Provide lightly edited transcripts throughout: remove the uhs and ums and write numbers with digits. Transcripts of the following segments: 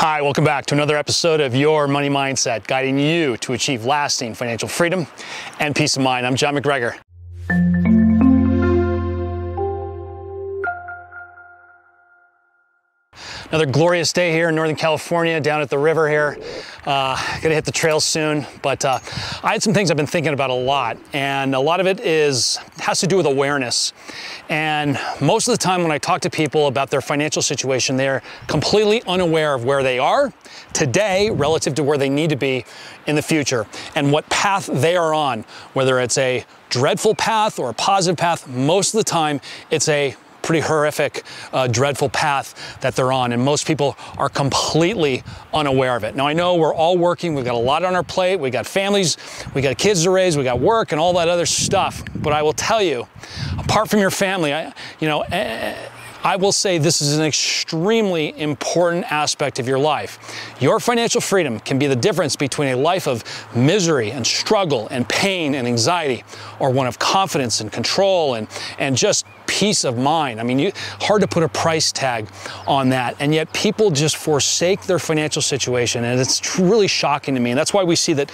Hi, welcome back to another episode of Your Money Mindset, guiding you to achieve lasting financial freedom and peace of mind. I'm John McGregor. Another glorious day here in Northern California, down at the river here. Gonna hit the trails soon, but I had some things I've been thinking about a lot, and a lot of it has to do with awareness. And most of the time when I talk to people about their financial situation, they're completely unaware of where they are today relative to where they need to be in the future and what path they are on, whether it's a dreadful path or a positive path. Most of the time, it's a pretty horrific, dreadful path that they're on, and most people are completely unaware of it. Now, I know we're all working, we've got a lot on our plate, we got families, we got kids to raise, we got work and all that other stuff, but I will tell you, apart from your family, I will say this is an extremely important aspect of your life. Your financial freedom can be the difference between a life of misery and struggle and pain and anxiety, or one of confidence and control and just peace of mind. I mean, hard to put a price tag on that, and yet people just forsake their financial situation, and it's really shocking to me. And that's why we see that,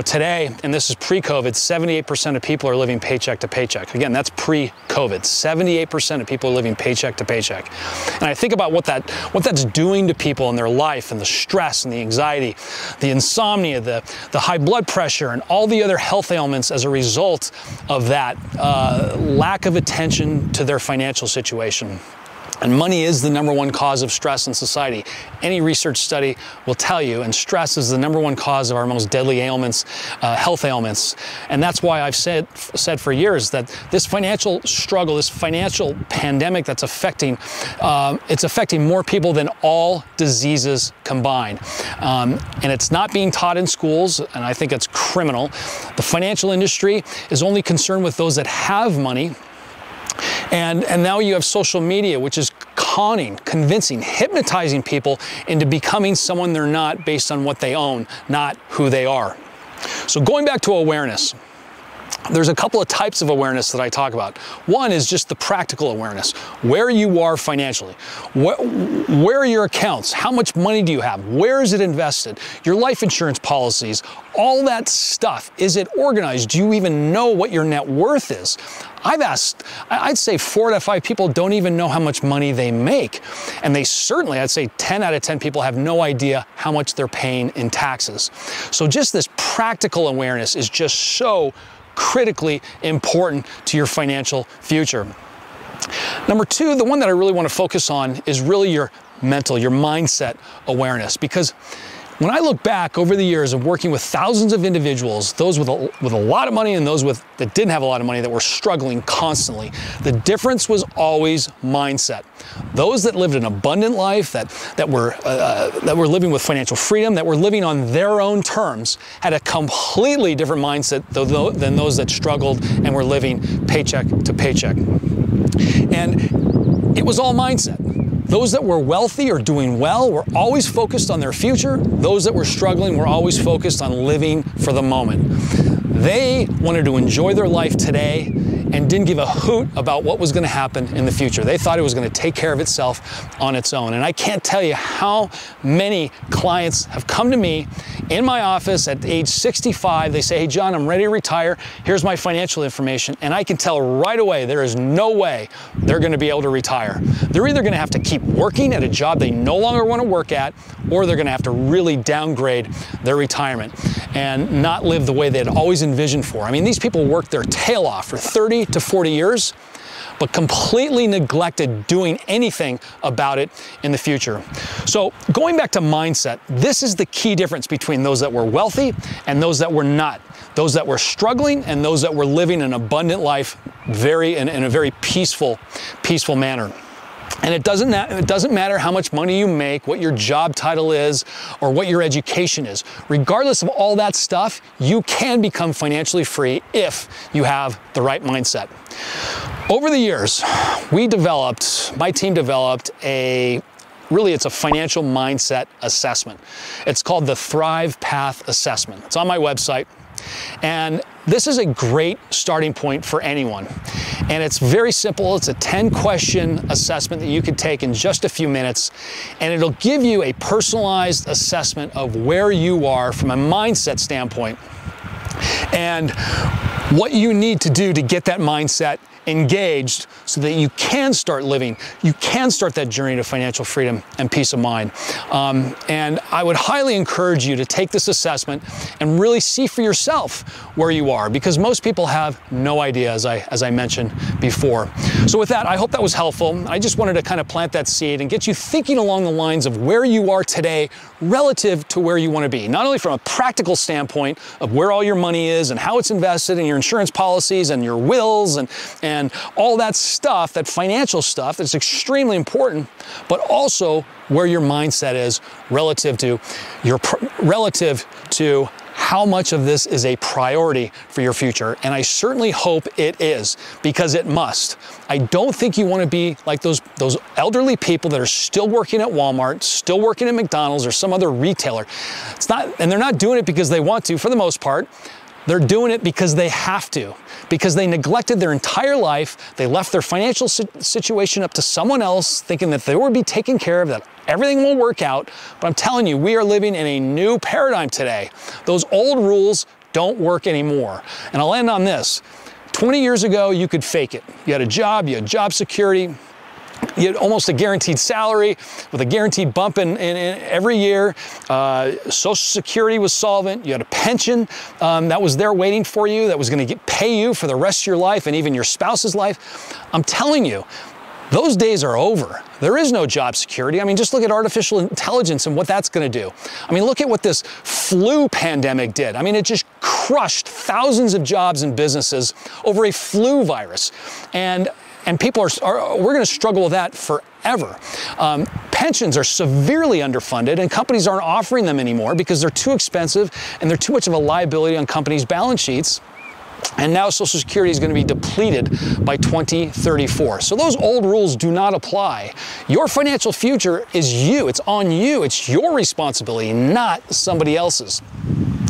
today, and this is pre-COVID, 78% of people are living paycheck to paycheck. Again, that's pre-COVID. 78% of people are living paycheck to paycheck. And I think about what that's doing to people in their life, and the stress and the anxiety, the insomnia, the high blood pressure, and all the other health ailments as a result of that lack of attention to their financial situation. And money is the #1 cause of stress in society. Any research study will tell you, and stress is the #1 cause of our most deadly ailments, health ailments. And that's why I've said for years that this financial struggle, this financial pandemic that's affecting, it's affecting more people than all diseases combined. And it's not being taught in schools, and I think it's criminal. The financial industry is only concerned with those that have money. And now you have social media, which is conning, convincing, hypnotizing people into becoming someone they're not based on what they own, not who they are. So going back to awareness, there's a couple of types of awareness that I talk about. One is just the practical awareness, where you are financially. Where are your accounts? How much money do you have? Where is it invested? Your life insurance policies, all that stuff. Is it organized? Do you even know what your net worth is? I'd say 4 out of 5 people don't even know how much money they make. And they certainly, I'd say 10 out of 10 people have no idea how much they're paying in taxes. So just this practical awareness is just so critically important to your financial future. Number 2, the one that I really want to focus on is really your mental, your mindset awareness. Because when I look back over the years of working with thousands of individuals, those with a lot of money and those that didn't have a lot of money, that were struggling constantly, the difference was always mindset. Those that lived an abundant life, that were living with financial freedom, that were living on their own terms, had a completely different mindset than those that struggled and were living paycheck to paycheck. And it was all mindset. Those that were wealthy or doing well were always focused on their future. Those that were struggling were always focused on living for the moment. They wanted to enjoy their life today and didn't give a hoot about what was going to happen in the future. They thought it was going to take care of itself on its own. And I can't tell you how many clients have come to me in my office at age 65. They say, "Hey, John, I'm ready to retire. Here's my financial information." And I can tell right away there is no way they're going to be able to retire. They're either going to have to keep working at a job they no longer want to work at, or they're going to have to really downgrade their retirement and not live the way they had always envisioned for. I mean, these people worked their tail off for 30 to 40 years, but completely neglected doing anything about it in the future. So going back to mindset, this is the key difference between those that were wealthy and those that were not. Those that were struggling and those that were living an abundant life in a very peaceful manner. And it doesn't matter how much money you make, what your job title is, or what your education is. Regardless of all that stuff, you can become financially free if you have the right mindset. Over the years, my team developed it's a financial mindset assessment. It's called the Thrive Path Assessment. It's on my website. And this is a great starting point for anyone. And it's very simple. It's a 10-question assessment that you could take in just a few minutes, and it'll give you a personalized assessment of where you are from a mindset standpoint and what you need to do to get that mindset engaged so that you can start living, you can start that journey to financial freedom and peace of mind. And I would highly encourage you to take this assessment and really see for yourself where you are, because most people have no idea, as I mentioned before. So with that, I hope that was helpful. I just wanted to kind of plant that seed and get you thinking along the lines of where you are today relative to where you want to be, not only from a practical standpoint of where all your money is and how it's invested in your insurance policies and your wills and all that stuff, that financial stuff that's extremely important, but also where your mindset is relative to how much of this is a priority for your future. And I certainly hope it is, because it must. I don't think you want to be like those elderly people that are still working at Walmart, still working at McDonald's or some other retailer. It's not, and they're not doing it because they want to, for the most part. They're doing it because they have to, because they neglected their entire life. They left their financial situation up to someone else, thinking that they would be taken care of, that everything will work out. But I'm telling you, we are living in a new paradigm today. Those old rules don't work anymore. And I'll end on this. 20 years ago, you could fake it. You had a job, you had job security, you had almost a guaranteed salary with a guaranteed bump in every year. Social Security was solvent. You had a pension that was there waiting for you, that was going to pay you for the rest of your life and even your spouse's life. I'm telling you, those days are over. There is no job security. I mean, just look at artificial intelligence and what that's going to do. I mean, look at what this flu pandemic did. I mean, it just crushed thousands of jobs and businesses over a flu virus. And people we're going to struggle with that forever. Pensions are severely underfunded, and companies aren't offering them anymore because they're too expensive and they're too much of a liability on companies' balance sheets. And now Social Security is going to be depleted by 2034. So those old rules do not apply. Your financial future is you. It's on you. It's your responsibility, not somebody else's.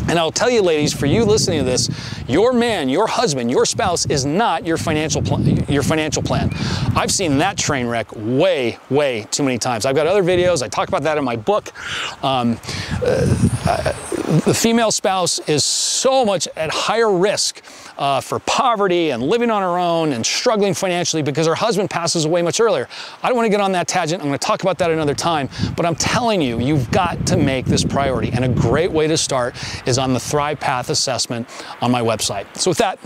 And I'll tell you, ladies, for you listening to this, your man, your husband, your spouse is not your financial plan. I've seen that train wreck way, way too many times. I've got other videos. I talk about that in my book. The female spouse is so much at higher risk for poverty and living on her own and struggling financially because her husband passes away much earlier. I don't want to get on that tangent. I'm going to talk about that another time. But I'm telling you, you've got to make this priority. And a great way to start is on the Thrive Path assessment on my website. So with that,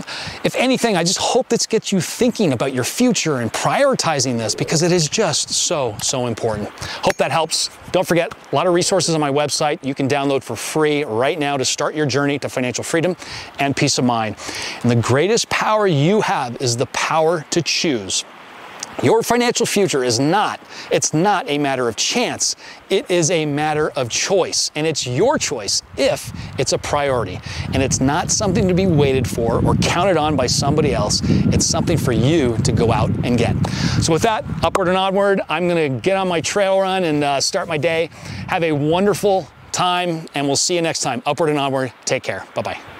if anything, I just hope this gets you thinking about your future and prioritizing this, because it is just so, so important. Hope that helps. Don't forget, a lot of resources on my website you can download for free right now to start your journey to financial freedom and peace of mind. And the greatest power you have is the power to choose. Your financial future is not a matter of chance. It is a matter of choice, and it's your choice if it's a priority. And it's not something to be waited for or counted on by somebody else. It's something for you to go out and get. So with that, upward and onward, I'm going to get on my trail run and start my day. Have a wonderful time, and we'll see you next time. Upward and onward. Take care. Bye-bye.